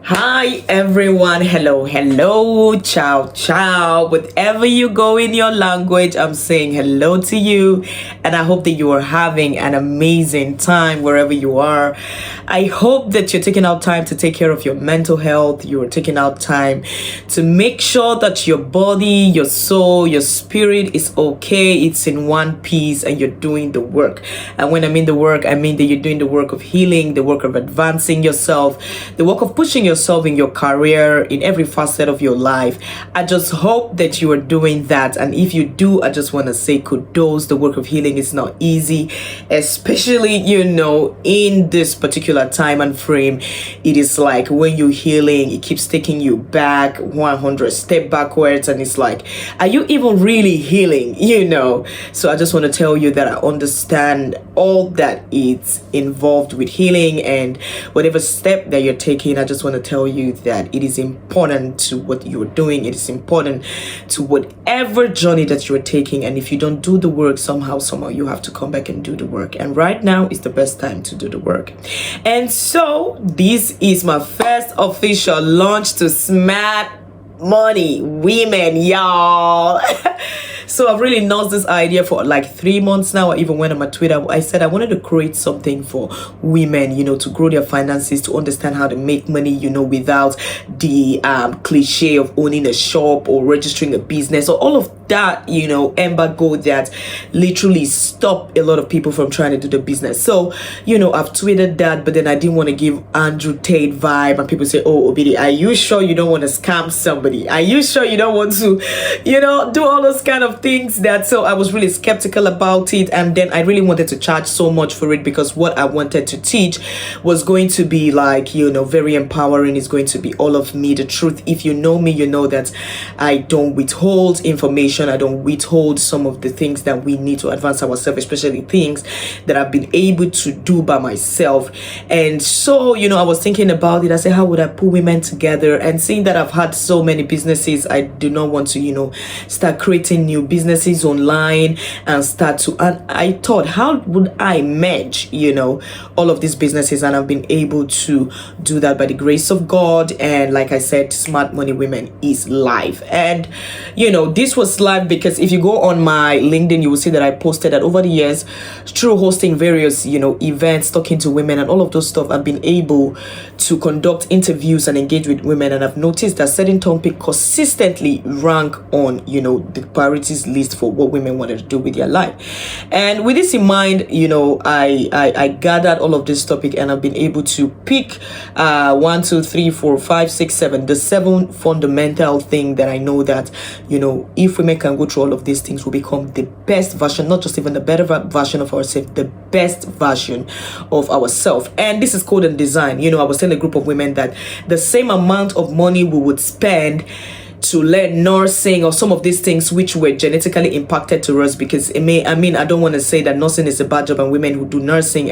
Hi everyone, hello, ciao, ciao. Whatever you go in your language, I'm saying hello to you, and I hope that you are having an amazing time wherever you are. I hope that you're taking out time to take care of your mental health. You're taking out time to make sure that your body, your soul, your spirit is okay. It's in one piece, and you're doing the work. And when I mean the work, I mean that you're doing the work of healing, the work of advancing yourself, the work of pushing yourself in your career, in every facet of your life. I just hope that you are doing that, and if you do, I just want to say kudos. The work of healing is not easy, especially in this particular time and frame. It is like when you're healing, it keeps taking you back 100 step backwards, and it's like, are you even really healing? So I just want to tell you that I understand all that is involved with healing, and whatever step that you're taking, I just want to tell you that it is important to what you're doing. It is important to whatever journey that you're taking, and if you don't do the work, somehow you have to come back and do the work, and right now is the best time to do the work. And so this is my first official launch to Smart Money Women, y'all. So I've really nursed this idea for like 3 months now. I even went on my Twitter. I said I wanted to create something for women, to grow their finances, to understand how to make money, without the cliche of owning a shop or registering a business or all of that, embargo that literally stop a lot of people from trying to do the business. So, I've tweeted that, but then I didn't want to give Andrew Tate vibe, and people say, oh, Obidi, are you sure you don't want to scam somebody? Are you sure you don't want to, do all those kind of things so I was really skeptical about it, and then I really wanted to charge so much for it, because what I wanted to teach was going to be like, very empowering. It's going to be all of me, the truth. If you know me, you know that I don't withhold information. I don't withhold some of the things that we need to advance ourselves, especially things that I've been able to do by myself. And so, I was thinking about it. I said, how would I put women together? And seeing that I've had so many businesses, I do not want to, start creating new businesses online and and I thought, how would I merge, all of these businesses? And I've been able to do that by the grace of God. And like I said, Smart Money Women is live. And, this was live because if you go on my LinkedIn, you will see that I posted that over the years, through hosting various, events, talking to women and all of those stuff, I've been able to conduct interviews and engage with women. And I've noticed that certain topics consistently rank on, the priorities list for what women wanted to do with their life. And with this in mind, I gathered all of this topic, and I've been able to pick 1, 2, 3, 4, 5, 6, 7, the 7 fundamental thing that I know that, if women can go through all of these things, will become the best version, not just even the better version of ourselves, the best version of ourselves. And this is code and design. I was telling a group of women that the same amount of money we would spend to learn nursing or some of these things which were genetically impacted to us, because I don't want to say that nursing is a bad job and women who do nursing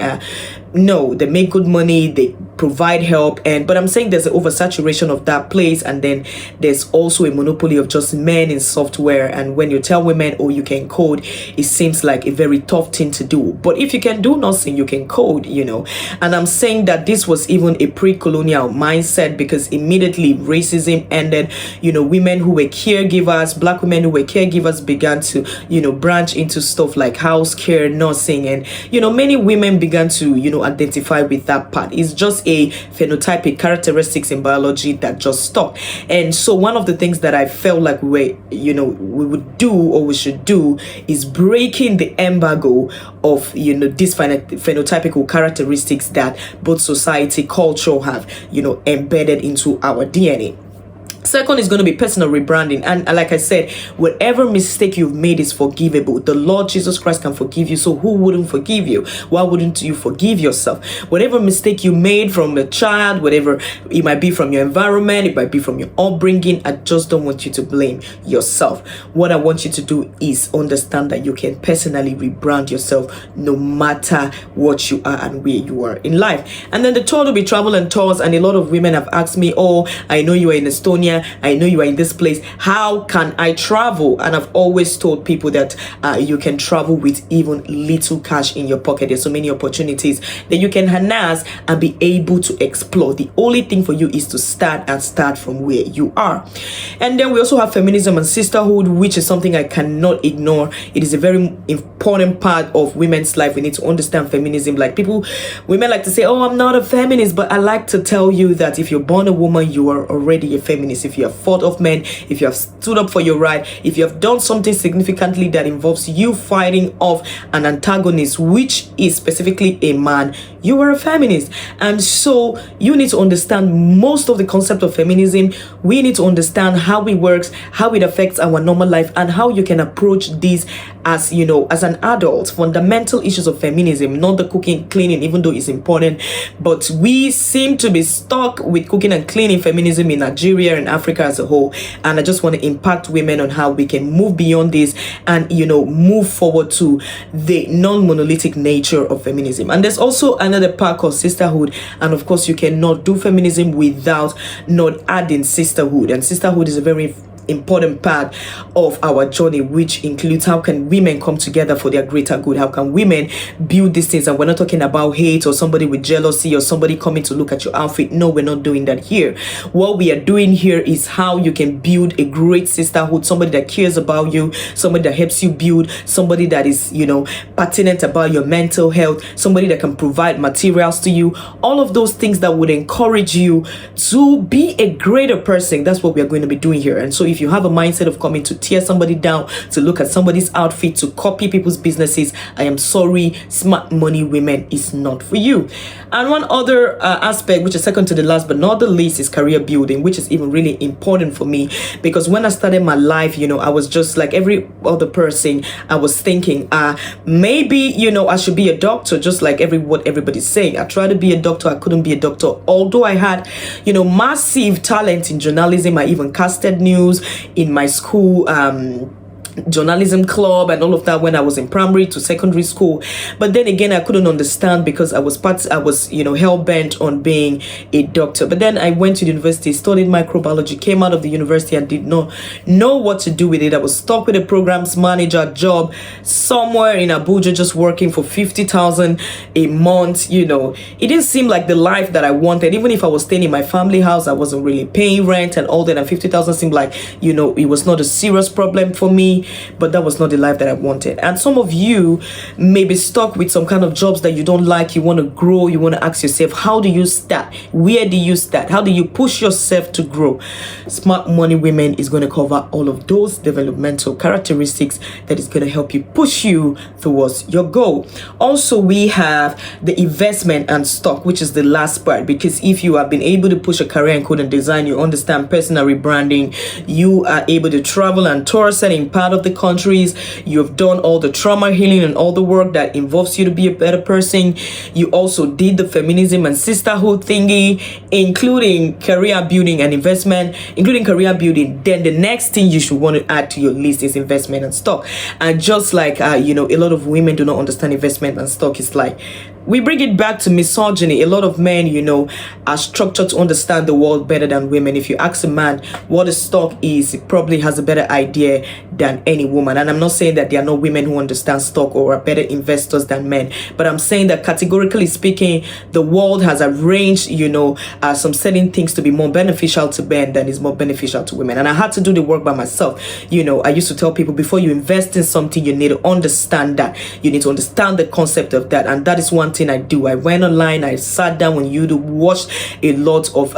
no, they make good money, they provide help, but I'm saying there's an oversaturation of that place, and then there's also a monopoly of just men in software. And when you tell women, oh, you can code, it seems like a very tough thing to do. But if you can do nursing, you can code, and I'm saying that this was even a pre-colonial mindset, because immediately racism ended, women who were caregivers, black women who were caregivers, began to branch into stuff like house care, nursing, and many women began to identify with that part. It's just a phenotypic characteristics in biology that just stopped. And so one of the things that I felt like we would do, or we should do, is breaking the embargo of these phenotypical characteristics that both society, culture have embedded into our DNA. Second is going to be personal rebranding. And like I said, whatever mistake you've made is forgivable. The Lord Jesus Christ can forgive you. So who wouldn't forgive you? Why wouldn't you forgive yourself? Whatever mistake you made from a child, whatever it might be from your environment, it might be from your upbringing, I just don't want you to blame yourself. What I want you to do is understand that you can personally rebrand yourself no matter what you are and where you are in life. And then the third will be travel and tours. And a lot of women have asked me, oh, I know you are in Estonia, Kenya. I know you are in this place. How can I travel? And I've always told people that you can travel with even little cash in your pocket. There's so many opportunities that you can harness and be able to explore. The only thing for you is to start from where you are. And then we also have feminism and sisterhood, which is something I cannot ignore. It is a very important part of women's life. We need to understand feminism. Like women like to say, oh, I'm not a feminist, but I like to tell you that if you're born a woman, you are already a feminist. If you have fought off men, if you have stood up for your right, if you have done something significantly that involves you fighting off an antagonist, which is specifically a man, you are a feminist. And so you need to understand most of the concept of feminism. We need to understand how it works, how it affects our normal life, and how you can approach this as, you know, as an adult. Fundamental issues of feminism, not the cooking, cleaning, even though it's important. But we seem to be stuck with cooking and cleaning feminism in Nigeria and Africa as a whole. And I just want to impact women on how we can move beyond this and, you know, move forward to the non-monolithic nature of feminism. And there's also another part called sisterhood. And of course, you cannot do feminism without not adding sisterhood. And sisterhood is a very important part of our journey, which includes how can women come together for their greater good. How can women build these things? And we're not talking about hate or somebody with jealousy or somebody coming to look at your outfit. No, we're not doing that here. What we are doing here is how you can build a great sisterhood, somebody that cares about you, somebody that helps you build, somebody that is, you know, pertinent about your mental health, somebody that can provide materials to you, all of those things that would encourage you to be a greater person. That's what we are going to be doing here. And so if you have a mindset of coming to tear somebody down, to look at somebody's outfit, to copy people's businesses, I am sorry, Smart Money Women is not for you. And one other aspect, which is second to the last but not the least, is career building, which is even really important for me, because when I started my life, you know, I was just like every other person. I was thinking maybe, you know, I should be a doctor, just like what everybody's saying. I tried to be a doctor, I couldn't be a doctor, although I had, you know, massive talent in journalism. I even casted news in my school journalism club and all of that when I was in primary to secondary school. But then again, I couldn't understand because I was you know, hell-bent on being a doctor. But then I went to the university, studied microbiology, came out of the university and did not know what to do with it. I was stuck with a programs manager job somewhere in Abuja, just working for 50,000 a month. You know, it didn't seem like the life that I wanted. Even if I was staying in my family house, I wasn't really paying rent and all that, and 50,000 seemed like, you know, it was not a serious problem for me. But that was not the life that I wanted. And some of you may be stuck with some kind of jobs that you don't like. You want to grow. You want to ask yourself, how do you start? Where do you start? How do you push yourself to grow? Smart Money Women is going to cover all of those developmental characteristics that is going to help you push you towards your goal. Also, we have the investment and stock, which is the last part, because if you have been able to push a career in code and design, you understand personal rebranding, you are able to travel and tour selling part of the countries, you've done all the trauma healing and all the work that involves you to be a better person. You also did the feminism and sisterhood thingy, including career building and investment, including career building. Then the next thing you should want to add to your list is investment and stock. And just like you know, a lot of women do not understand investment and stock. It's like we bring it back to misogyny. A lot of men, you know, are structured to understand the world better than women. If you ask a man what a stock is, he probably has a better idea than any woman. And I'm not saying that there are no women who understand stock or are better investors than men, but I'm saying that categorically speaking, the world has arranged, you know, some certain things to be more beneficial to men than is more beneficial to women. And I had to do the work by myself. You know, I used to tell people, before you invest in something, you need to understand that. You need to understand the concept of that. And that is one thing I do. I went online, I sat down on YouTube, watched a lot of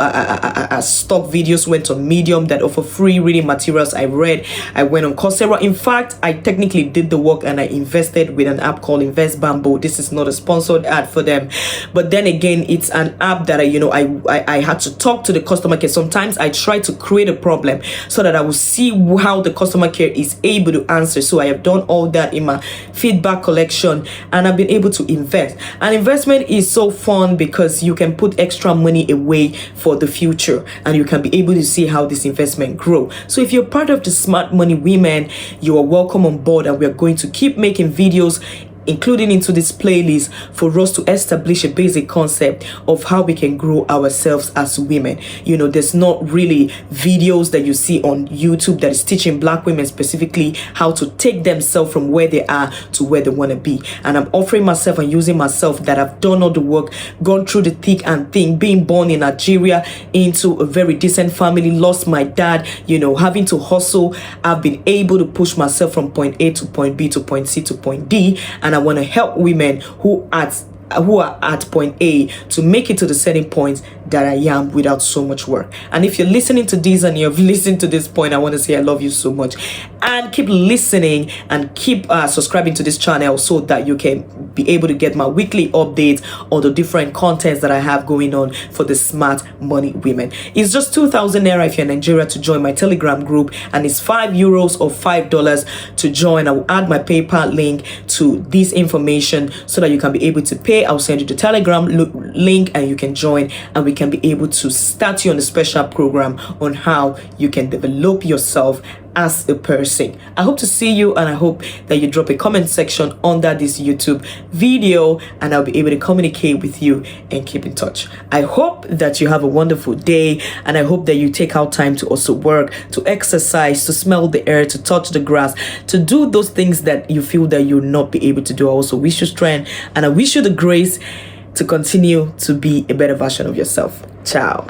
stock videos, went on Medium that offer free reading materials. I read, I went on Coursera. In fact, I technically did the work and I invested with an app called Invest Bamboo. This is not a sponsored ad for them, but then again, it's an app that I had to talk to the customer care. Sometimes I try to create a problem so that I will see how the customer care is able to answer. So I have done all that in my feedback collection and I've been able to invest. And investment is so fun because you can put extra money away for the future and you can be able to see how this investment grow. So if you're part of the Smart Money Women, you are welcome on board, and we are going to keep making videos including into this playlist for us to establish a basic concept of how we can grow ourselves as women. You know, there's not really videos that you see on YouTube that is teaching black women specifically how to take themselves from where they are to where they want to be. And I'm offering myself and using myself that I've done all the work, gone through the thick and thin, being born in Nigeria into a very decent family, lost my dad, you know, having to hustle. I've been able to push myself from point A to point B to point C to point D, and I want to help women who are at point A to make it to the setting point that I am without so much work. And if you're listening to this and you've listened to this point, I want to say I love you so much, and keep listening and keep subscribing to this channel so that you can be able to get my weekly updates on the different contents that I have going on for the Smart Money Women. It's just 2,000 naira if you're in Nigeria to join my Telegram group, and it's €5 or $5 to join. I will add my PayPal link to this information so that you can be able to pay. I'll send you the Telegram link and you can join, and we can be able to start you on a special program on how you can develop yourself as a person. I hope to see you, and I hope that you drop a comment section under this YouTube video, and I'll be able to communicate with you and keep in touch. I hope that you have a wonderful day, and I hope that you take out time to also work, to exercise, to smell the air, to touch the grass, to do those things that you feel that you'll not be able to do. I also wish you strength, and I wish you the grace to continue to be a better version of yourself. Ciao.